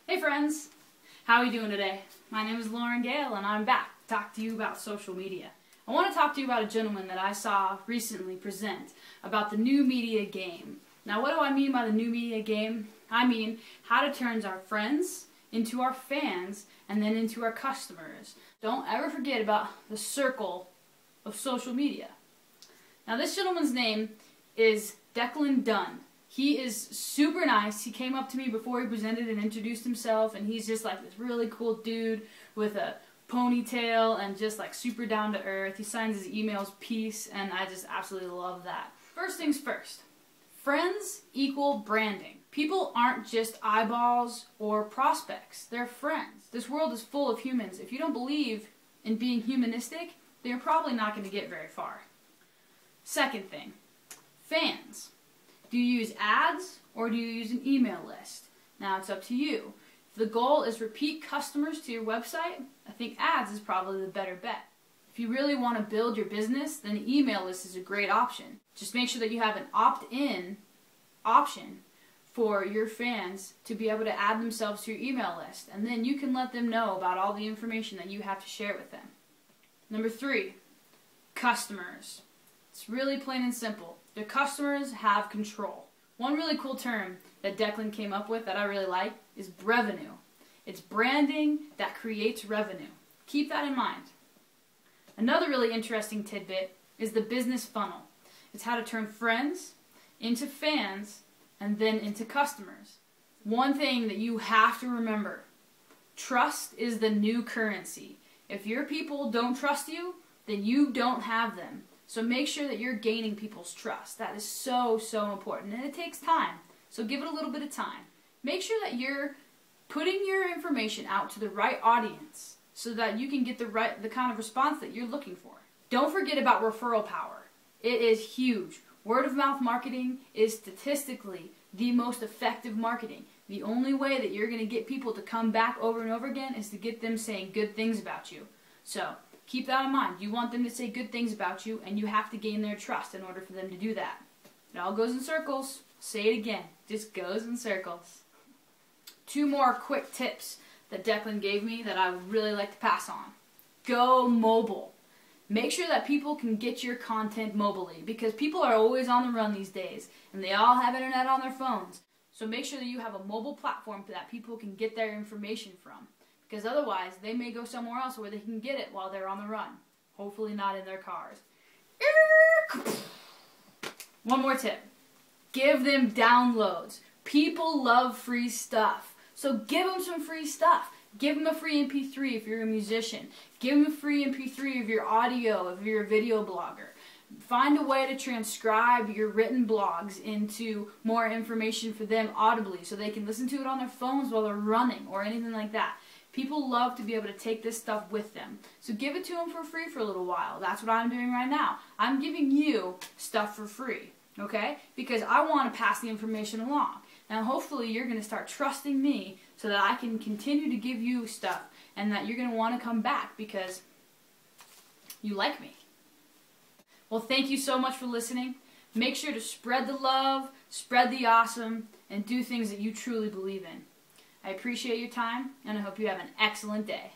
Hey friends, how are you doing today? My name is Lauren Gale and I'm back to talk to you about social media. I want to talk to you about a gentleman that I saw recently present about the new media game. Now what do I mean by the new media game? I mean how to turn our friends into our fans and then into our customers. Don't ever forget about the circle of social media. Now this gentleman's name is Declan Dunn. He is super nice. He came up to me before he presented and introduced himself, and he's just like this really cool dude with a ponytail and just like super down to earth. He signs his emails peace, and I just absolutely love that. First things first, friends equal branding. People aren't just eyeballs or prospects, they're friends. This world is full of humans. If you don't believe in being humanistic, then you're probably not going to get very far. Second thing, fans. Do you use ads or do you use an email list? Now it's up to you. If the goal is repeat customers to your website, I think ads is probably the better bet. If you really want to build your business, then an email list is a great option. Just make sure that you have an opt-in option for your fans to be able to add themselves to your email list, and then you can let them know about all the information that you have to share with them. Number 3, customers. It's really plain and simple. The customers have control. One really cool term that Declan came up with that I really like is revenue. It's branding that creates revenue. Keep that in mind. Another really interesting tidbit is the business funnel. It's how to turn friends into fans and then into customers. One thing that you have to remember, trust is the new currency. If your people don't trust you, then you don't have them. So make sure that you're gaining people's trust. That is so, so important. And it takes time. So give it a little bit of time. Make sure that you're putting your information out to the right audience so that you can get the kind of response that you're looking for. Don't forget about referral power. It is huge. Word of mouth marketing is statistically the most effective marketing. The only way that you're going to get people to come back over and over again is to get them saying good things about you. So keep that in mind. You want them to say good things about you, and you have to gain their trust in order for them to do that. It all goes in circles. Say it again. Just goes in circles. 2 more quick tips that Declan gave me that I would really like to pass on. Go mobile. Make sure that people can get your content mobilely, because people are always on the run these days, and they all have internet on their phones. So make sure that you have a mobile platform that people can get their information from. Because otherwise, they may go somewhere else where they can get it while they're on the run. Hopefully not in their cars. One more tip. Give them downloads. People love free stuff. So give them some free stuff. Give them a free MP3 if you're a musician. Give them a free MP3 of your audio if you're a video blogger. Find a way to transcribe your written blogs into more information for them audibly so they can listen to it on their phones while they're running or anything like that. People love to be able to take this stuff with them. So give it to them for free for a little while. That's what I'm doing right now. I'm giving you stuff for free, okay? Because I want to pass the information along. Now hopefully you're going to start trusting me so that I can continue to give you stuff and that you're going to want to come back because you like me. Well, thank you so much for listening. Make sure to spread the love, spread the awesome, and do things that you truly believe in. I appreciate your time, and I hope you have an excellent day.